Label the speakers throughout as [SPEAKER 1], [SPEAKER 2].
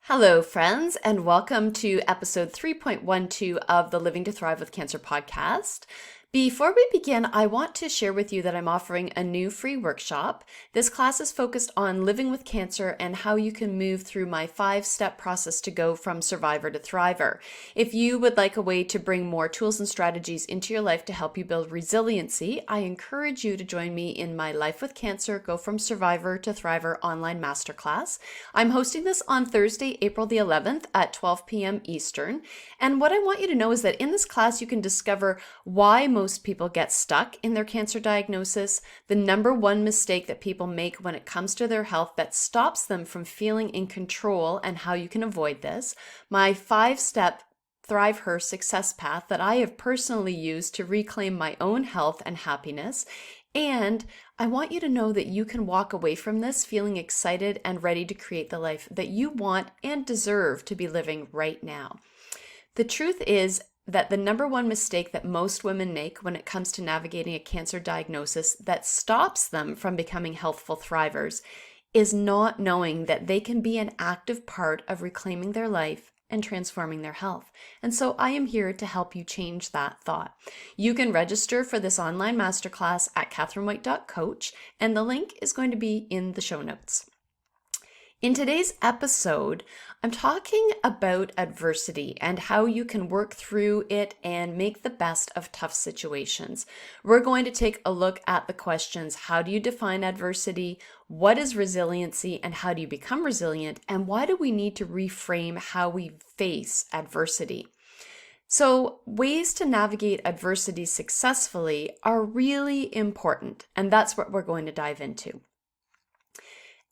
[SPEAKER 1] Hello, friends, and welcome to episode 3.12 of the Living to Thrive with Cancer podcast. Before we begin, I want to share with you that I'm offering a new free workshop. This class is focused on living with cancer and how you can move through my 5-step process to go from survivor to thriver. If you would like a way to bring more tools and strategies into your life to help you build resiliency, I encourage you to join me in my Life with Cancer Go from Survivor to Thriver online masterclass. I'm hosting this on Thursday, April the 11th at 12 p.m. Eastern. And what I want you to know is that in this class, you can discover why most people get stuck in their cancer diagnosis, the number one mistake that people make when it comes to their health that stops them from feeling in control and how you can avoid this, my 5-step Thrive Her success path that I have personally used to reclaim my own health and happiness. And I want you to know that you can walk away from this feeling excited and ready to create the life that you want and deserve to be living right now. The truth is that the number one mistake that most women make when it comes to navigating a cancer diagnosis that stops them from becoming healthful thrivers is not knowing that they can be an active part of reclaiming their life and transforming their health. And so I am here to help you change that thought. You can register for this online masterclass at katherinewhite.coach, and the link is going to be in the show notes. In today's episode, I'm talking about adversity and how you can work through it and make the best of tough situations. We're going to take a look at the questions: how do you define adversity? What is resiliency and how do you become resilient? And why do we need to reframe how we face adversity? So, ways to navigate adversity successfully are really important, and that's what we're going to dive into.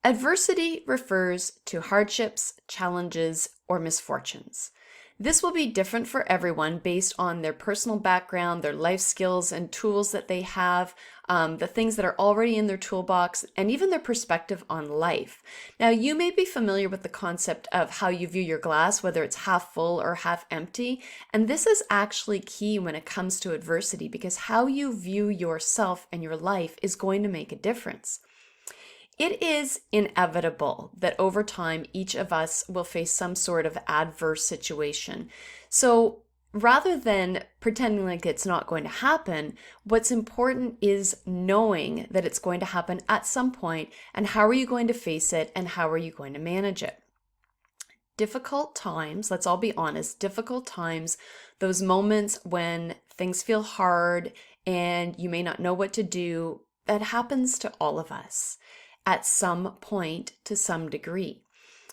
[SPEAKER 1] Adversity refers to hardships, challenges, or misfortunes. This will be different for everyone based on their personal background, their life skills and tools that they have, the things that are already in their toolbox, and even their perspective on life. Now, you may be familiar with the concept of how you view your glass, whether it's half full or half empty. And this is actually key when it comes to adversity, because how you view yourself and your life is going to make a difference. It is inevitable that over time, each of us will face some sort of adverse situation. So rather than pretending like it's not going to happen, what's important is knowing that it's going to happen at some point, and how are you going to face it and how are you going to manage it? Difficult times, let's all be honest, difficult times, those moments when things feel hard and you may not know what to do, that happens to all of us at some point to some degree.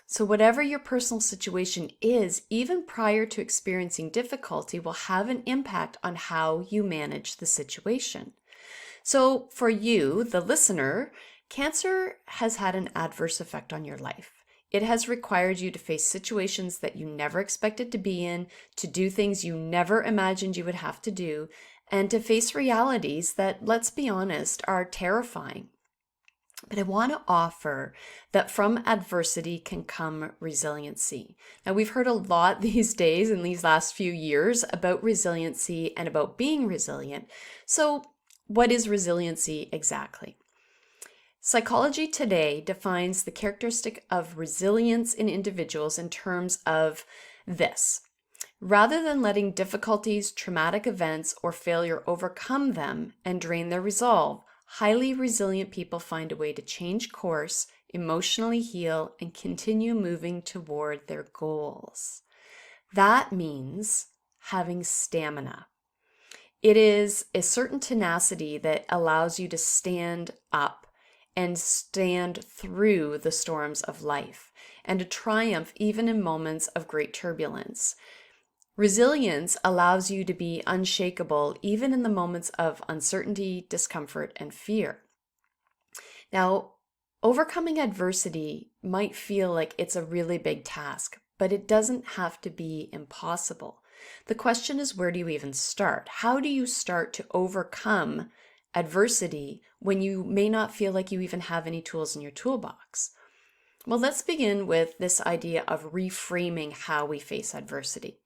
[SPEAKER 1] So whatever your personal situation is, even prior to experiencing difficulty, will have an impact on how you manage the situation. So for you, the listener, cancer has had an adverse effect on your life. It has required you to face situations that you never expected to be in, to do things you never imagined you would have to do, and to face realities that, let's be honest, are terrifying. But I want to offer that from adversity can come resiliency. Now, we've heard a lot these days in these last few years about resiliency and about being resilient. So what is resiliency exactly? Psychology today defines the characteristic of resilience in individuals in terms of this. Rather than letting difficulties, traumatic events, or failure overcome them and drain their resolve, highly resilient people find a way to change course, emotionally heal, and continue moving toward their goals. That means having stamina. It is a certain tenacity that allows you to stand up and stand through the storms of life, and to triumph even in moments of great turbulence. Resilience allows you to be unshakable even in the moments of uncertainty, discomfort, and fear. Now, overcoming adversity might feel like it's a really big task, but it doesn't have to be impossible. The question is, where do you even start? How do you start to overcome adversity when you may not feel like you even have any tools in your toolbox? Well, let's begin with this idea of reframing how we face adversity.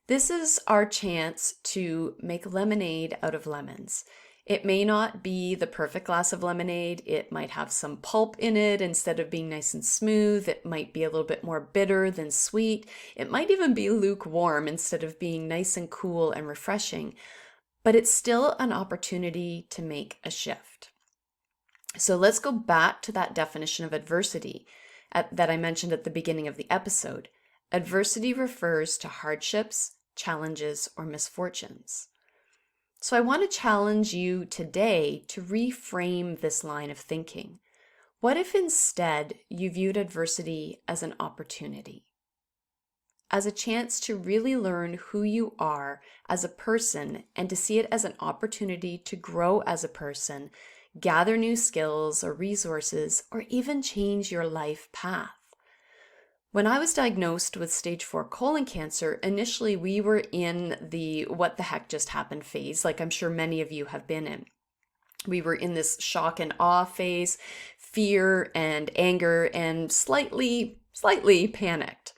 [SPEAKER 1] This is our chance to make lemonade out of lemons. It may not be the perfect glass of lemonade. It might have some pulp in it instead of being nice and smooth. It might be a little bit more bitter than sweet. It might even be lukewarm instead of being nice and cool and refreshing. But it's still an opportunity to make a shift. So let's go back to that definition of adversity that I mentioned at the beginning of the episode. Adversity refers to hardships, challenges, or misfortunes. So I want to challenge you today to reframe this line of thinking. What if instead you viewed adversity as an opportunity? As a chance to really learn who you are as a person and to see it as an opportunity to grow as a person, gather new skills or resources, or even change your life path. When I was diagnosed with stage 4 colon cancer, initially we were in the what the heck just happened phase, like I'm sure many of you have been in. We were in this shock and awe phase, fear and anger, and slightly panicked.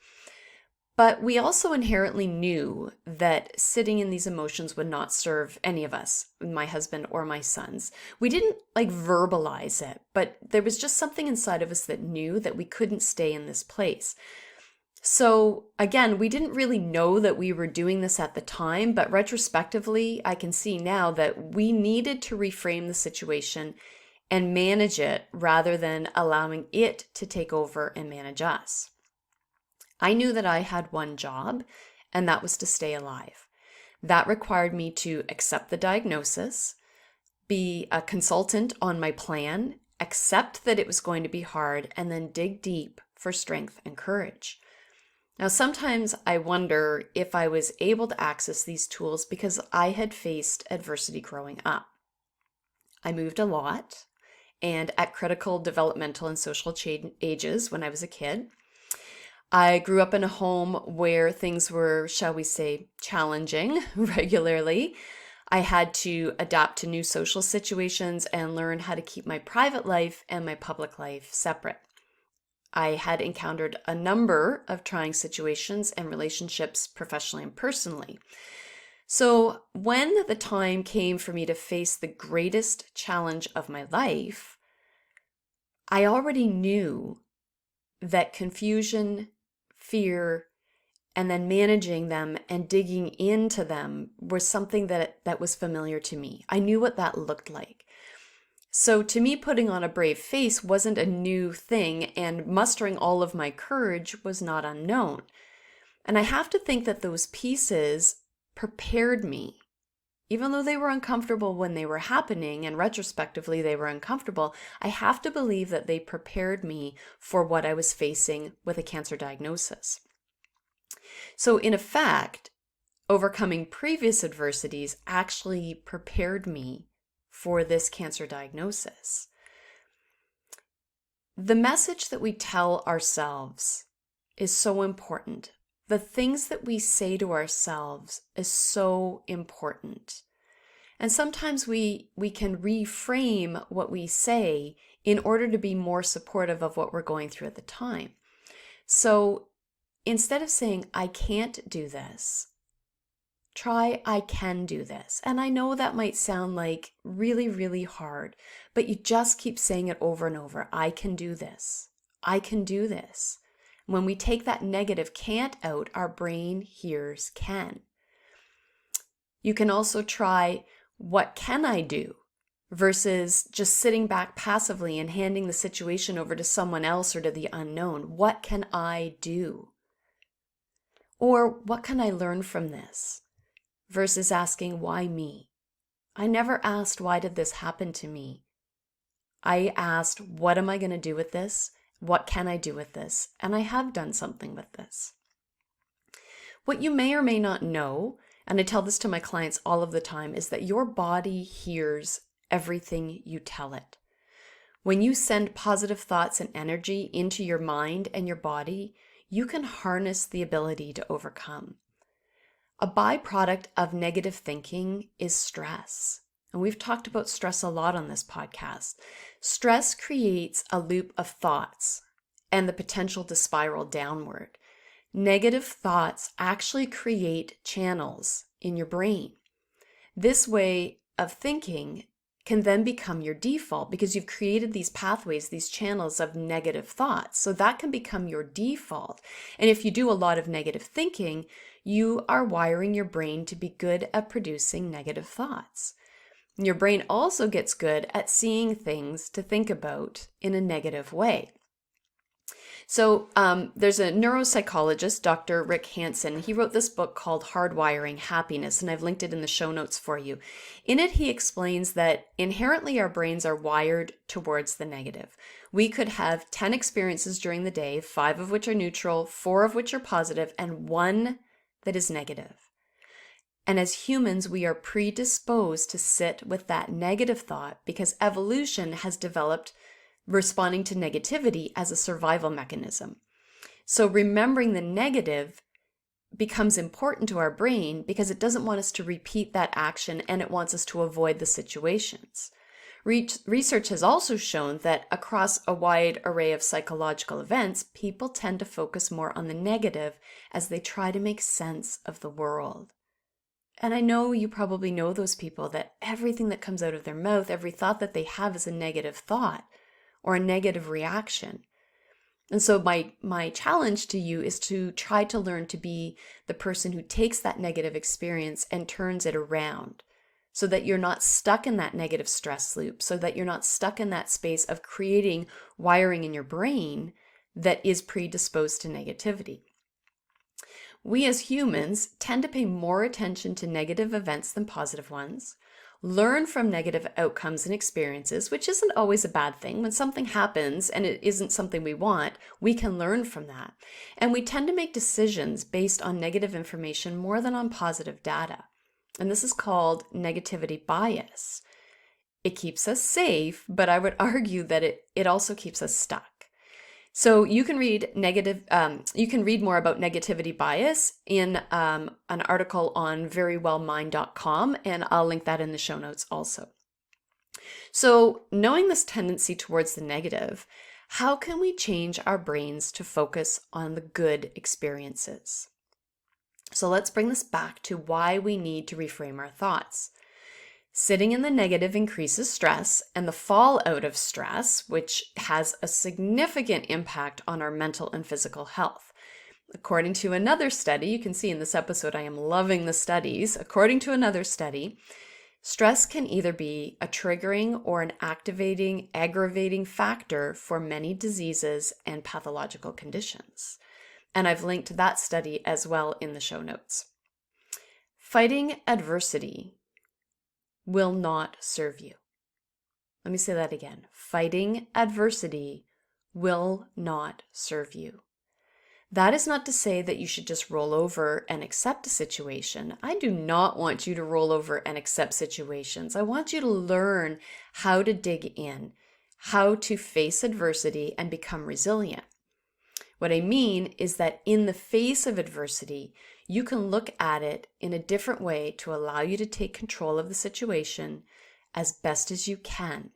[SPEAKER 1] But we also inherently knew that sitting in these emotions would not serve any of us, my husband or my sons. We didn't verbalize it, but there was just something inside of us that knew that we couldn't stay in this place. So again, we didn't really know that we were doing this at the time, but retrospectively, I can see now that we needed to reframe the situation and manage it rather than allowing it to take over and manage us. I knew that I had one job, and that was to stay alive. That required me to accept the diagnosis, be a consultant on my plan, accept that it was going to be hard, and then dig deep for strength and courage. Now, sometimes I wonder if I was able to access these tools because I had faced adversity growing up. I moved a lot, and at critical developmental and social ages when I was a kid. I grew up in a home where things were, shall we say, challenging regularly. I had to adapt to new social situations and learn how to keep my private life and my public life separate. I had encountered a number of trying situations and relationships professionally and personally. So when the time came for me to face the greatest challenge of my life, I already knew that confusion, fear, and then managing them and digging into them was something that was familiar to me. I knew what that looked like. So to me, putting on a brave face wasn't a new thing, and mustering all of my courage was not unknown. And I have to think that those pieces prepared me. Even though they were uncomfortable when they were happening, and retrospectively they were uncomfortable, I have to believe that they prepared me for what I was facing with a cancer diagnosis. So in effect, overcoming previous adversities actually prepared me for this cancer diagnosis. The message that we tell ourselves is so important. The things that we say to ourselves is so important. And sometimes we can reframe what we say in order to be more supportive of what we're going through at the time. So instead of saying, I can't do this, try, I can do this. And I know that might sound like really, really hard, but you just keep saying it over and over. I can do this. I can do this. When we take that negative can't out, our brain hears can. You can also try, what can I do? Versus just sitting back passively and handing the situation over to someone else or to the unknown. What can I do? Or what can I learn from this? Versus asking, why me? I never asked, why did this happen to me? I asked, what am I going to do with this? What can I do with this? And I have done something with this. What you may or may not know, and I tell this to my clients all of the time, is that your body hears everything you tell it. When you send positive thoughts and energy into your mind and your body, you can harness the ability to overcome. A byproduct of negative thinking is stress. And we've talked about stress a lot on this podcast. Stress creates a loop of thoughts and the potential to spiral downward. Negative thoughts actually create channels in your brain. This way of thinking can then become your default because you've created these pathways, these channels of negative thoughts. So that can become your default. And if you do a lot of negative thinking, you are wiring your brain to be good at producing negative thoughts. Your brain also gets good at seeing things to think about in a negative way. So there's a neuropsychologist, Dr. Rick Hanson. He wrote this book called Hardwiring Happiness, and I've linked it in the show notes for you. In it, he explains that inherently our brains are wired towards the negative. We could have 10 experiences during the day, 5 of which are neutral, 4 of which are positive, and 1 that is negative. And as humans, we are predisposed to sit with that negative thought because evolution has developed responding to negativity as a survival mechanism. So remembering the negative becomes important to our brain because it doesn't want us to repeat that action and it wants us to avoid the situations. Research has also shown that across a wide array of psychological events, people tend to focus more on the negative as they try to make sense of the world. And I know you probably know those people that everything that comes out of their mouth, every thought that they have is a negative thought or a negative reaction. And so my challenge to you is to try to learn to be the person who takes that negative experience and turns it around so that you're not stuck in that negative stress loop, so that you're not stuck in that space of creating wiring in your brain that is predisposed to negativity. We as humans tend to pay more attention to negative events than positive ones, learn from negative outcomes and experiences, which isn't always a bad thing. When something happens and it isn't something we want, we can learn from that. And we tend to make decisions based on negative information more than on positive data. And this is called negativity bias. It keeps us safe, but I would argue that it also keeps us stuck. So you can read more about negativity bias in an article on verywellmind.com, and I'll link that in the show notes also. So knowing this tendency towards the negative, how can we change our brains to focus on the good experiences? So let's bring this back to why we need to reframe our thoughts. Sitting in the negative increases stress and the fallout of stress, which has a significant impact on our mental and physical health. According to another study, you can see in this episode, I am loving the studies. According to another study, stress can either be a triggering or an aggravating factor for many diseases and pathological conditions. And I've linked that study as well in the show notes. Fighting adversity will not serve you. Let me say that again. Fighting adversity will not serve you. That is not to say that you should just roll over and accept a situation. I do not want you to roll over and accept situations. I want you to learn how to dig in, how to face adversity and become resilient. What I mean is that in the face of adversity, you can look at it in a different way to allow you to take control of the situation as best as you can,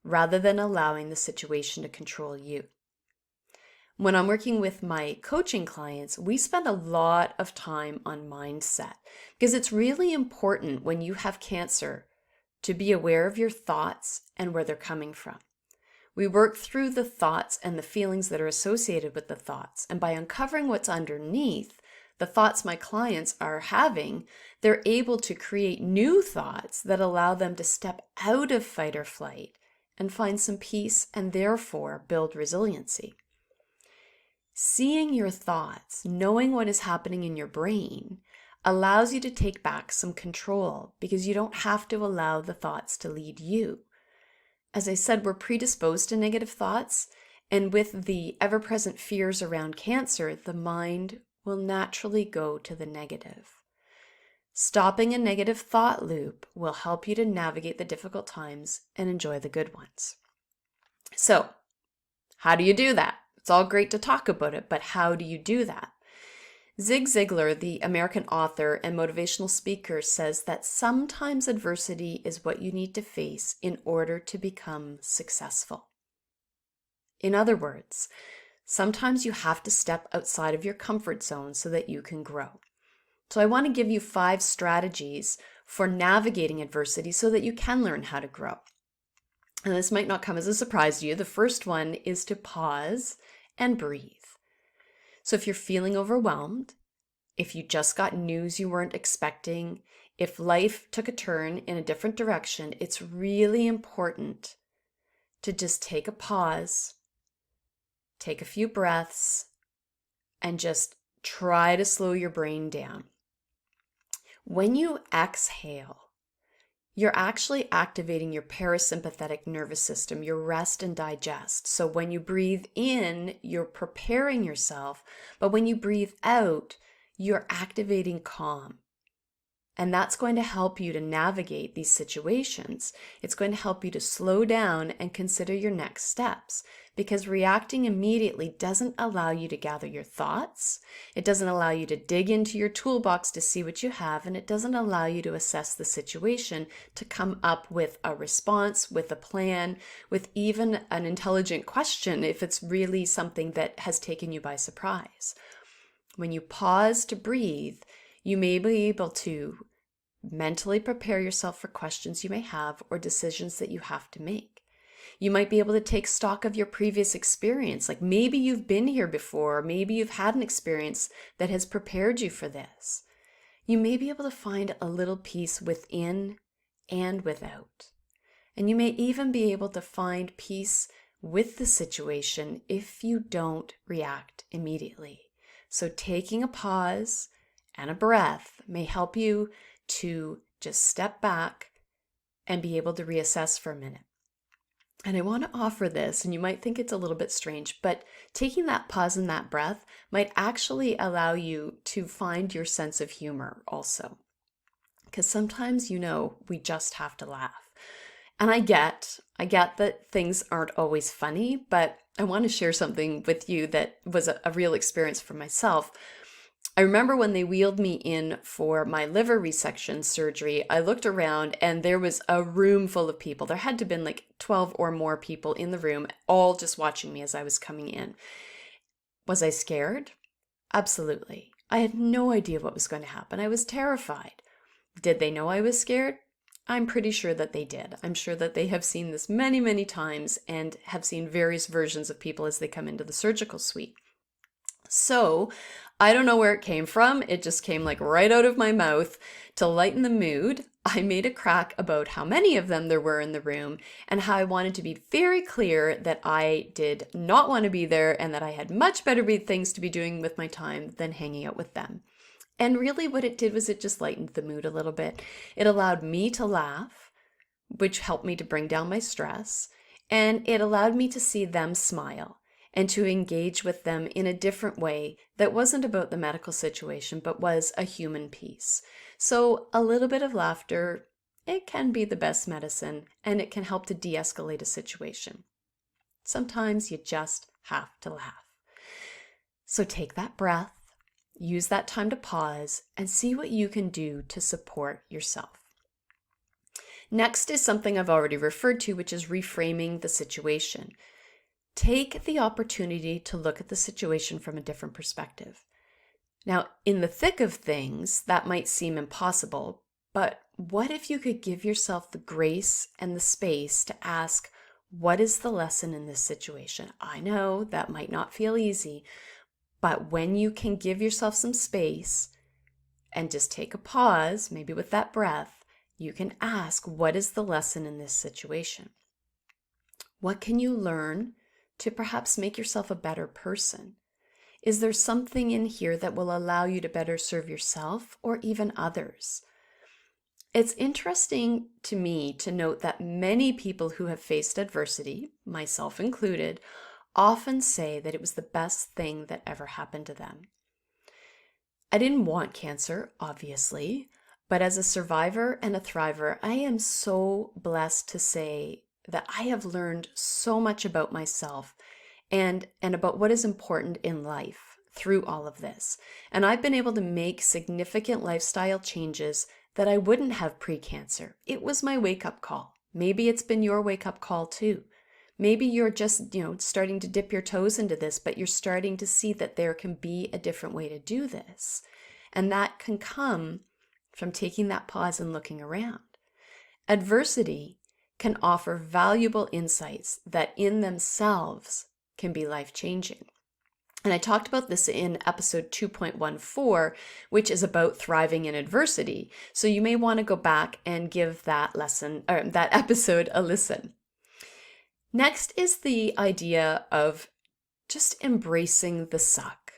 [SPEAKER 1] rather than allowing the situation to control you. When I'm working with my coaching clients, we spend a lot of time on mindset because it's really important when you have cancer to be aware of your thoughts and where they're coming from. We work through the thoughts and the feelings that are associated with the thoughts, and by uncovering what's underneath, the thoughts my clients are having, they're able to create new thoughts that allow them to step out of fight or flight and find some peace and therefore build resiliency. Seeing your thoughts, knowing what is happening in your brain, allows you to take back some control because you don't have to allow the thoughts to lead you. As I said, we're predisposed to negative thoughts, and with the ever-present fears around cancer, the mind will naturally go to the negative. Stopping a negative thought loop will help you to navigate the difficult times and enjoy the good ones. So, how do you do that? It's all great to talk about it, but how do you do that? Zig Ziglar, the American author and motivational speaker, says that sometimes adversity is what you need to face in order to become successful. In other words, sometimes you have to step outside of your comfort zone so that you can grow. So I want to give you 5 strategies for navigating adversity so that you can learn how to grow. And this might not come as a surprise to you. The first one is to pause and breathe. So if you're feeling overwhelmed, if you just got news you weren't expecting, if life took a turn in a different direction, it's really important to just take a pause, take a few breaths, and just try to slow your brain down. When you exhale, you're actually activating your parasympathetic nervous system, your rest and digest. So when you breathe in, you're preparing yourself, but when you breathe out, you're activating calm. And that's going to help you to navigate these situations. It's going to help you to slow down and consider your next steps, because reacting immediately doesn't allow you to gather your thoughts. It doesn't allow you to dig into your toolbox to see what you have, and it doesn't allow you to assess the situation, to come up with a response, with a plan, with even an intelligent question if it's really something that has taken you by surprise. When you pause to breathe, you may be able to mentally prepare yourself for questions you may have or decisions that you have to make. You might be able to take stock of your previous experience. Like maybe you've been here before, or maybe you've had an experience that has prepared you for this. You may be able to find a little peace within and without. And you may even be able to find peace with the situation if you don't react immediately. So taking a pause and a breath may help you to just step back and be able to reassess for a minute. And I want to offer this, and you might think it's a little bit strange, but taking that pause and that breath might actually allow you to find your sense of humor also. Because sometimes, we just have to laugh. And I get that things aren't always funny, but I want to share something with you that was a real experience for myself. I remember when they wheeled me in for my liver resection surgery, I looked around and there was a room full of people. There had to have been like 12 or more people in the room, all just watching me as I was coming in. Was I scared? Absolutely. I had no idea what was going to happen. I was terrified. Did they know I was scared? I'm pretty sure that they did. I'm sure that they have seen this many, many times and have seen various versions of people as they come into the surgical suite. So I don't know where it came from. It just came like right out of my mouth. To lighten the mood, I made a crack about how many of them there were in the room and how I wanted to be very clear that I did not want to be there and that I had much better things to be doing with my time than hanging out with them. And really what it did was it just lightened the mood a little bit. It allowed me to laugh, which helped me to bring down my stress, and it allowed me to see them smile and to engage with them in a different way that wasn't about the medical situation, but was a human piece. So a little bit of laughter, it can be the best medicine, and it can help to de-escalate a situation. Sometimes you just have to laugh. So take that breath, use that time to pause, and see what you can do to support yourself. Next is something I've already referred to, which is reframing the situation. Take the opportunity to look at the situation from a different perspective. Now, in the thick of things, that might seem impossible, but what if you could give yourself the grace and the space to ask, what is the lesson in this situation? I know that might not feel easy, but when you can give yourself some space and just take a pause, maybe with that breath, you can ask, what is the lesson in this situation? What can you learn to perhaps make yourself a better person? Is there something in here that will allow you to better serve yourself or even others? It's interesting to me to note that many people who have faced adversity, myself included, often say that it was the best thing that ever happened to them. I didn't want cancer, obviously, but as a survivor and a thriver, I am so blessed to say that I have learned so much about myself and about what is important in life through all of this. And I've been able to make significant lifestyle changes that I wouldn't have pre-cancer. It was my wake-up call. Maybe it's been your wake-up call too. Maybe you're just, starting to dip your toes into this, but you're starting to see that there can be a different way to do this. And that can come from taking that pause and looking around. Adversity can offer valuable insights that in themselves can be life-changing. And I talked about this in episode 2.14, which is about thriving in adversity. So you may want to go back and give that episode a listen. Next is the idea of just embracing the suck.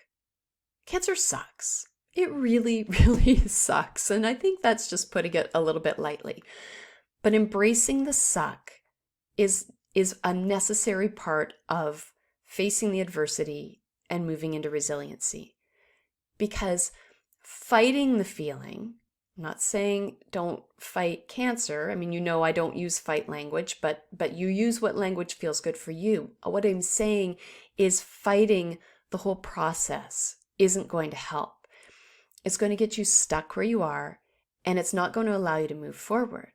[SPEAKER 1] Cancer sucks. It really, really sucks. And I think that's just putting it a little bit lightly. But embracing the suck is a necessary part of facing the adversity and moving into resiliency. Because fighting the feeling, I'm not saying don't fight cancer. I mean, I don't use fight language, but you use what language feels good for you. What I'm saying is fighting the whole process isn't going to help. It's going to get you stuck where you are, and it's not going to allow you to move forward.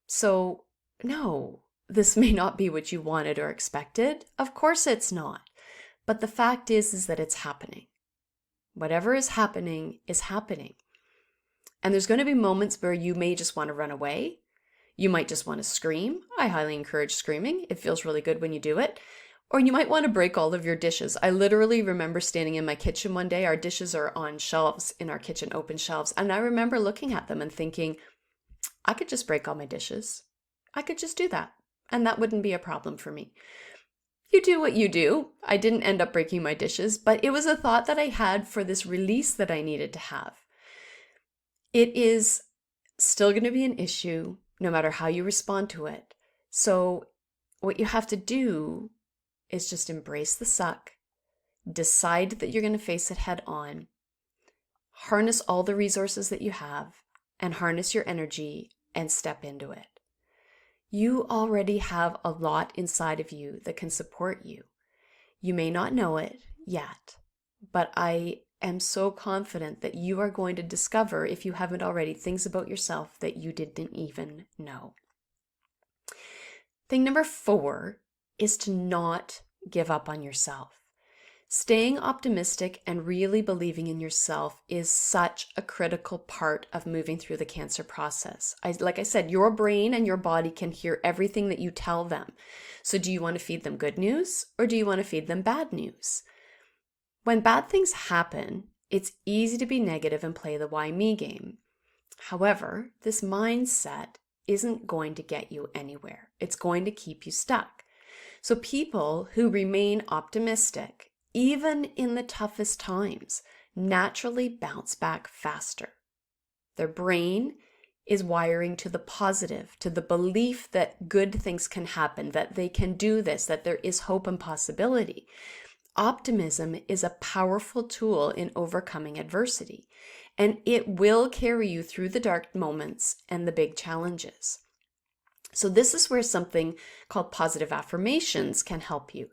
[SPEAKER 1] So, no, this may not be what you wanted or expected. Of course it's not. But the fact is that it's happening. Whatever is happening is happening. And there's going to be moments where you may just want to run away. You might just want to scream. I highly encourage screaming. It feels really good when you do it. Or you might want to break all of your dishes. I literally remember standing in my kitchen one day. Our dishes are on shelves in our kitchen, open shelves. And I remember looking at them and thinking, I could just break all my dishes. I could just do that. And that wouldn't be a problem for me. You do what you do. I didn't end up breaking my dishes, but it was a thought that I had for this release that I needed to have. It is still going to be an issue no matter how you respond to it. So what you have to do is just embrace the suck, decide that you're going to face it head on, harness all the resources that you have, and harness your energy and step into it. You already have a lot inside of you that can support you. You may not know it yet, but I am so confident that you are going to discover, if you haven't already, things about yourself that you didn't even know. Thing number 4 is to not give up on yourself. Staying optimistic and really believing in yourself is such a critical part of moving through the cancer process. Like I said, your brain and your body can hear everything that you tell them. So do you want to feed them good news or do you want to feed them bad news? When bad things happen, it's easy to be negative and play the why me game. However, this mindset isn't going to get you anywhere. It's going to keep you stuck. So people who remain optimistic, even in the toughest times, naturally bounce back faster. Their brain is wiring to the positive, to the belief that good things can happen, that they can do this, that there is hope and possibility. Optimism is a powerful tool in overcoming adversity, and it will carry you through the dark moments and the big challenges. So this is where something called positive affirmations can help you.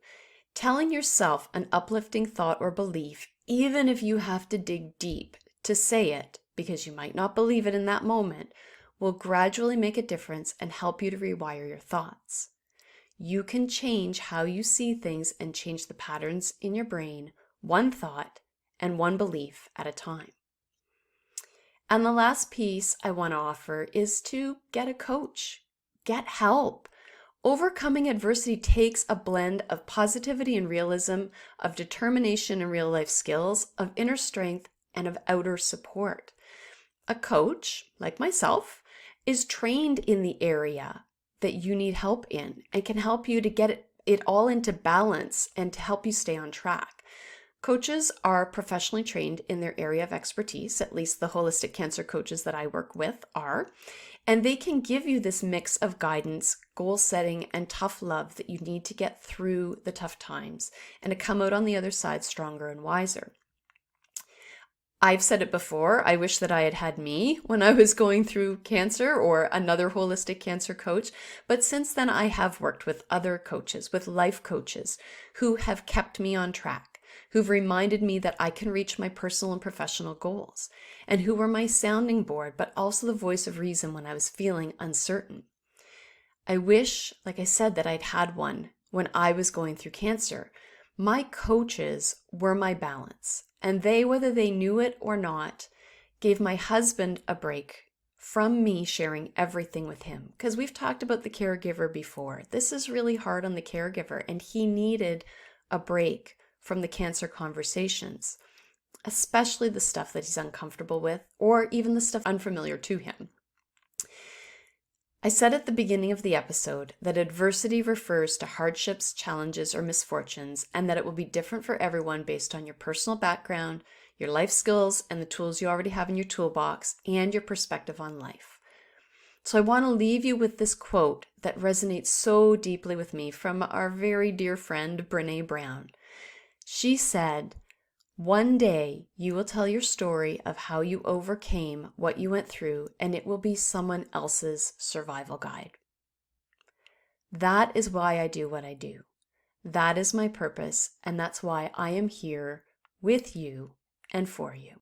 [SPEAKER 1] Telling yourself an uplifting thought or belief, even if you have to dig deep to say it, because you might not believe it in that moment, will gradually make a difference and help you to rewire your thoughts. You can change how you see things and change the patterns in your brain, one thought and one belief at a time. And the last piece I want to offer is to get a coach, get help. Overcoming adversity takes a blend of positivity and realism, of determination and real life skills, of inner strength, and of outer support. A coach, like myself, is trained in the area that you need help in and can help you to get it all into balance and to help you stay on track. Coaches are professionally trained in their area of expertise, at least the holistic cancer coaches that I work with are, and they can give you this mix of guidance, goal setting, and tough love that you need to get through the tough times and to come out on the other side stronger and wiser. I've said it before, I wish that I had had me when I was going through cancer or another holistic cancer coach, but since then I have worked with other coaches, with life coaches who have kept me on track, who've reminded me that I can reach my personal and professional goals, and who were my sounding board, but also the voice of reason when I was feeling uncertain. I wish, like I said, that I'd had one when I was going through cancer. My coaches were my balance, and they, whether they knew it or not, gave my husband a break from me sharing everything with him. Because we've talked about the caregiver before. This is really hard on the caregiver, and he needed a break from the cancer conversations, especially the stuff that he's uncomfortable with, or even the stuff unfamiliar to him. I said at the beginning of the episode that adversity refers to hardships, challenges, or misfortunes, and that it will be different for everyone based on your personal background, your life skills, and the tools you already have in your toolbox, and your perspective on life. So I want to leave you with this quote that resonates so deeply with me from our very dear friend, Brené Brown. She said, "One day you will tell your story of how you overcame what you went through, and it will be someone else's survival guide." That is why I do what I do. That is my purpose, and that's why I am here with you and for you.